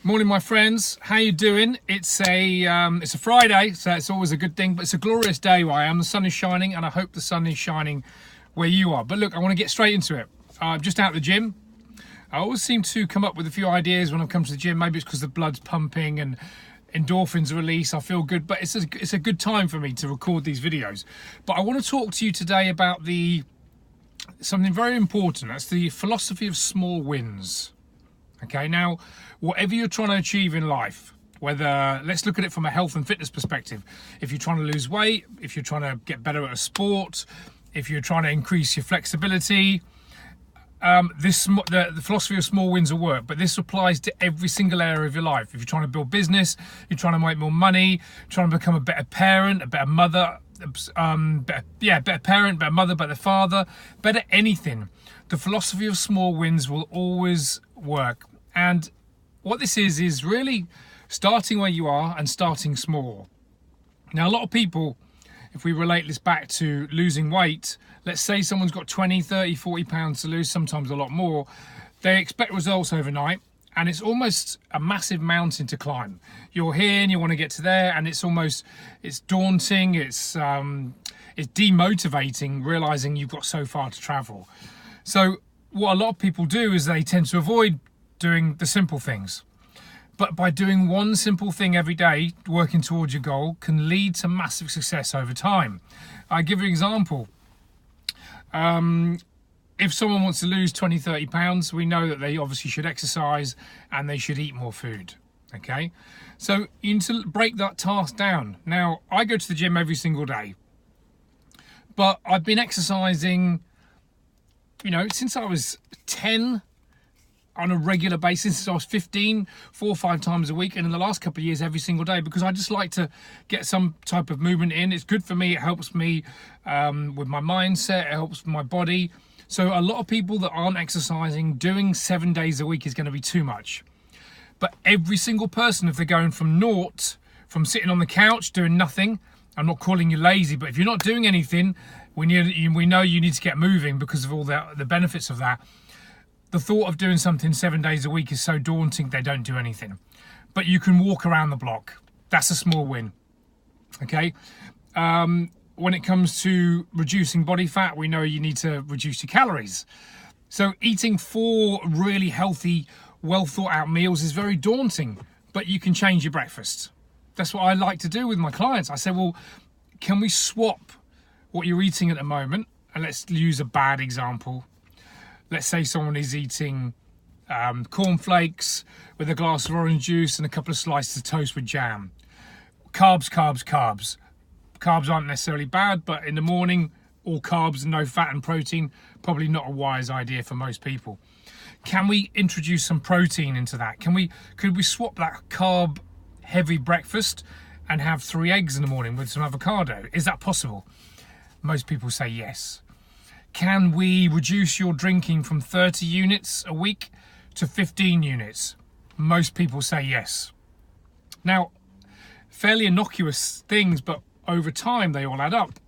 Morning, my friends. How you doing? It's a Friday, so it's always a good thing. But it's a glorious day where I am. The sun is shining, and I hope the sun is shining where you are. But look, I want to get straight into it. I'm just out at the gym. I always seem to come up with a few ideas when I come to the gym. Maybe it's because the blood's pumping and endorphins are released. I feel good, but it's a good time for me to record these videos. But I want to talk to you today about something very important. That's the philosophy of small wins. Okay, now, whatever you're trying to achieve in life, whether, let's look at it from a health and fitness perspective. If you're trying to lose weight, if you're trying to get better at a sport, if you're trying to increase your flexibility, the philosophy of small wins will work, but this applies to every single area of your life. If you're trying to build business, you're trying to make more money, trying to become a better parent, a better mother, better parent, better mother, better father, better anything. The philosophy of small wins will always work. And what this is really starting where you are and starting small. Now, a lot of people, if we relate this back to losing weight, let's say someone's got 20, 30, 40 pounds to lose, sometimes a lot more. They expect results overnight, and it's almost a massive mountain to climb. You're here and you want to get to there, and it's daunting, it's demotivating, realizing you've got so far to travel. So what a lot of people do is they tend to avoid doing the simple things. But by doing one simple thing every day, working towards your goal, can lead to massive success over time. I'll give you an example. If someone wants to lose 20, 30 pounds, we know that they obviously should exercise and they should eat more food. Okay? So you need to break that task down. Now, I go to the gym every single day, but I've been exercising, since I was 10, on a regular basis, since I was 15, 4 or 5 times a week, and in the last couple of years, every single day, because I just like to get some type of movement in. It's good for me. It helps me with my mindset. It helps with my body. So a lot of people that aren't exercising, doing 7 days a week is going to be too much. But every single person, if they're going from sitting on the couch doing nothing, I'm not calling you lazy, but if you're not doing anything, we know you need to get moving because of all the benefits of that. The thought of doing something 7 days a week is so daunting, they don't do anything. But you can walk around the block. That's a small win. Okay? When it comes to reducing body fat, we know you need to reduce your calories. So eating 4 really healthy, well thought out meals is very daunting, but you can change your breakfast. That's what I like to do with my clients. I say, well, can we swap what you're eating at the moment? And let's use a bad example. Let's say someone is eating cornflakes with a glass of orange juice and a couple of slices of toast with jam. Carbs, carbs, carbs. Carbs aren't necessarily bad, but in the morning, all carbs and no fat and protein, probably not a wise idea for most people. Can we introduce some protein into that? Could we swap that carb heavy breakfast and have 3 eggs in the morning with some avocado? Is that possible? Most people say yes. Can we reduce your drinking from 30 units a week to 15 units? Most people say yes. Now, fairly innocuous things, but over time they all add up.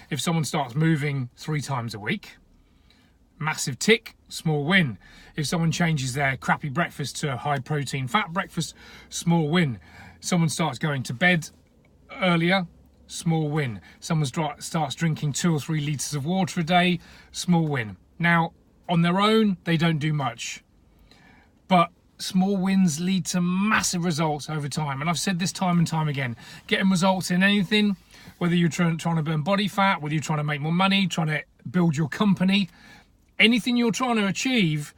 If someone starts moving 3 times a week, massive tick, small win. If someone changes their crappy breakfast to a high protein fat breakfast, small win. Someone starts going to bed earlier, small win. Someone starts drinking 2 or 3 litres of water a day, small win. Now, on their own, they don't do much. But small wins lead to massive results over time. And I've said this time and time again. Getting results in anything, whether you're trying to burn body fat, whether you're trying to make more money, trying to build your company, anything you're trying to achieve,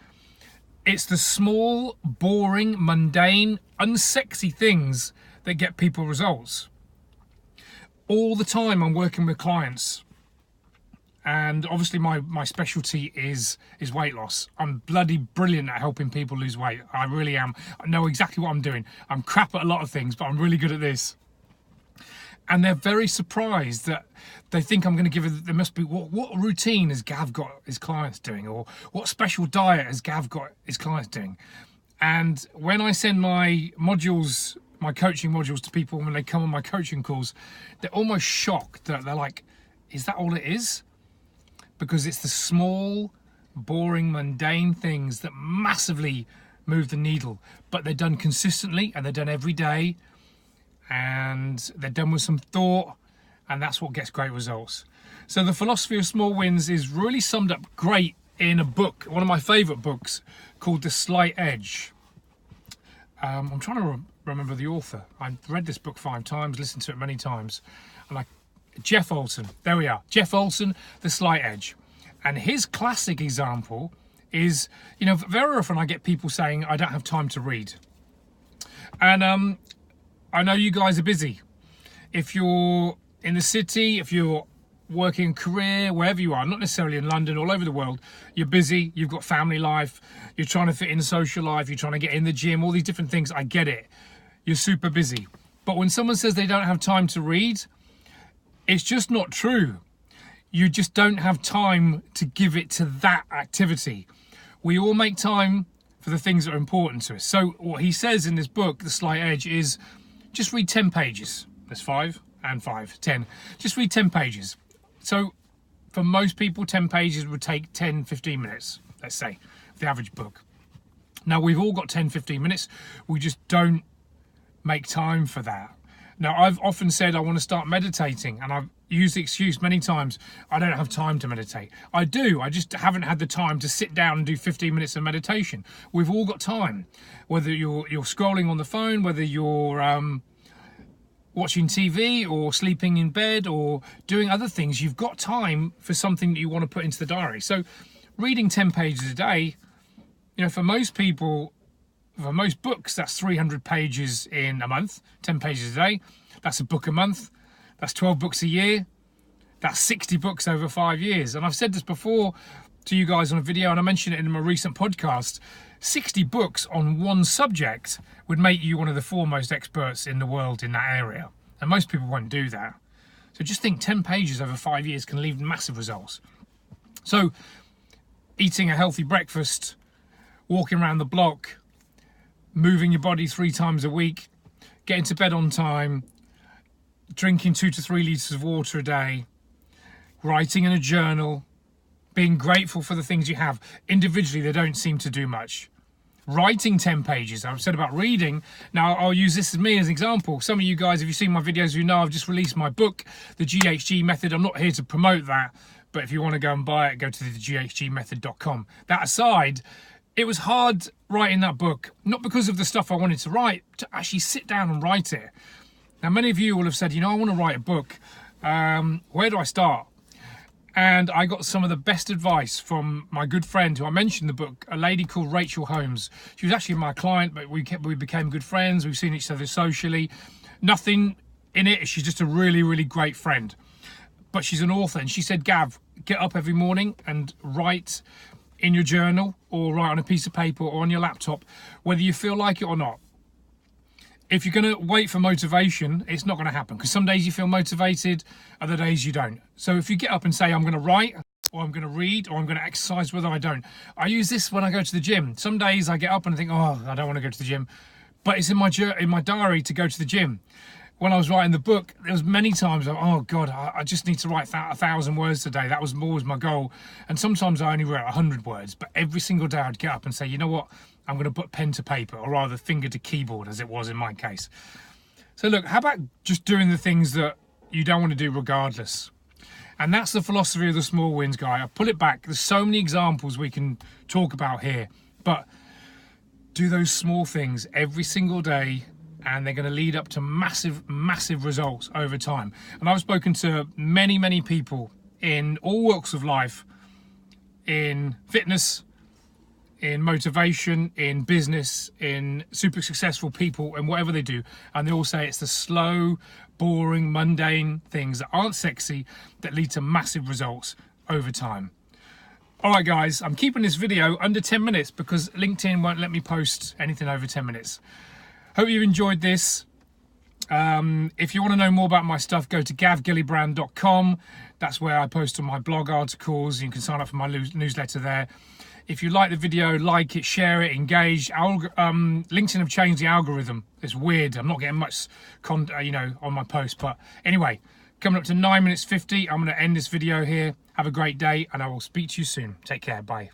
it's the small, boring, mundane, unsexy things that get people results. All the time I'm working with clients, and obviously my specialty is weight loss. I'm bloody brilliant at helping people lose weight. I really am. I know exactly what I'm doing. I'm crap at a lot of things, but I'm really good at this. And they're very surprised that they think I'm going to there must be, what routine has Gav got his clients doing, or what special diet has Gav got his clients doing. And when I send my coaching modules to people, when they come on my coaching calls, they're almost shocked. They're like, is that all it is? Because it's the small, boring, mundane things that massively move the needle, but they're done consistently and they're done every day, and they're done with some thought, and that's what gets great results. So the philosophy of small wins is really summed up great in a book, one of my favorite books, called The Slight Edge. I'm trying to remember the author. I've read this book 5 times, listened to it many times, and Jeff Olson. There we are. Jeff Olson, The Slight Edge. And his classic example is, you know, very often I get people saying, I don't have time to read. And I know you guys are busy. If you're in the city, if you're working a career, wherever you are, not necessarily in London, all over the world, you're busy, you've got family life, you're trying to fit in social life, you're trying to get in the gym, all these different things. I get it. You're super busy. But when someone says they don't have time to read, it's just not true. You just don't have time to give it to that activity. We all make time for the things that are important to us. So what he says in this book, The Slight Edge, is just read 10 pages. There's 5 and 5, 10. Just read 10 pages. So for most people, 10 pages would take 10, 15 minutes, let's say, the average book. Now, we've all got 10, 15 minutes. We just don't make time for that. Now, I've often said I want to start meditating, and I've used the excuse many times, I don't have time to meditate. I do, I just haven't had the time to sit down and do 15 minutes of meditation. We've all got time, whether you're scrolling on the phone, whether you're watching TV or sleeping in bed or doing other things. You've got time for something that you want to put into the diary. So reading 10 pages a day, you know, for most people, for most books, that's 300 pages in a month, 10 pages a day. That's a book a month. That's 12 books a year. That's 60 books over 5 years. And I've said this before to you guys on a video, and I mentioned it in my recent podcast. 60 books on one subject would make you one of the foremost experts in the world in that area. And most people won't do that. So just think 10 pages over 5 years can leave massive results. So eating a healthy breakfast, walking around the block, moving your body 3 times a week, getting to bed on time, drinking 2 to 3 litres of water a day, writing in a journal, being grateful for the things you have. Individually, they don't seem to do much. Writing 10 pages, I've said about reading. Now, I'll use this as me as an example. Some of you guys, if you've seen my videos, you know I've just released my book, The GHG Method. I'm not here to promote that, but if you want to go and buy it, go to theghgmethod.com. That aside, it was hard writing that book, not because of the stuff I wanted to write, to actually sit down and write it. Now, many of you will have said, you know, I want to write a book. Where do I start? And I got some of the best advice from my good friend who I mentioned in the book, a lady called Rachel Holmes. She was actually my client, but we became good friends. We've seen each other socially. Nothing in it. She's just a really, really great friend. But she's an author. And she said, Gav, get up every morning and write in your journal or write on a piece of paper or on your laptop, whether you feel like it or not. If you're going to wait for motivation, it's not going to happen, because some days you feel motivated, other days you don't. So if you get up and say, I'm going to write, or I'm going to read, or I'm going to exercise, whether I don't. I use this when I go to the gym. Some days I get up and I think, oh, I don't want to go to the gym. But it's in my diary to go to the gym. When I was writing the book, there was many times, oh God, I just need to write 1,000 words today. That was always my goal. And sometimes I only wrote 100 words. But every single day I'd get up and say, you know what? I'm going to put pen to paper, or rather finger to keyboard, as it was in my case. So look, how about just doing the things that you don't want to do regardless? And that's the philosophy of the small wins, guy. I pull it back. There's so many examples we can talk about here, but do those small things every single day, and they're going to lead up to massive, massive results over time. And I've spoken to many, many people in all walks of life, in fitness, in motivation, in business, in super successful people, and whatever they do. And they all say it's the slow, boring, mundane things that aren't sexy that lead to massive results over time. All right, guys, I'm keeping this video under 10 minutes because LinkedIn won't let me post anything over 10 minutes. Hope you enjoyed this. If you want to know more about my stuff, go to gavgillibrand.com. That's where I post all my blog articles. You can sign up for my newsletter there. If you like the video, like it, share it, engage. LinkedIn have changed the algorithm. It's weird. I'm not getting much on my post. But anyway, coming up to 9 minutes 50, I'm going to end this video here. Have a great day, and I will speak to you soon. Take care. Bye.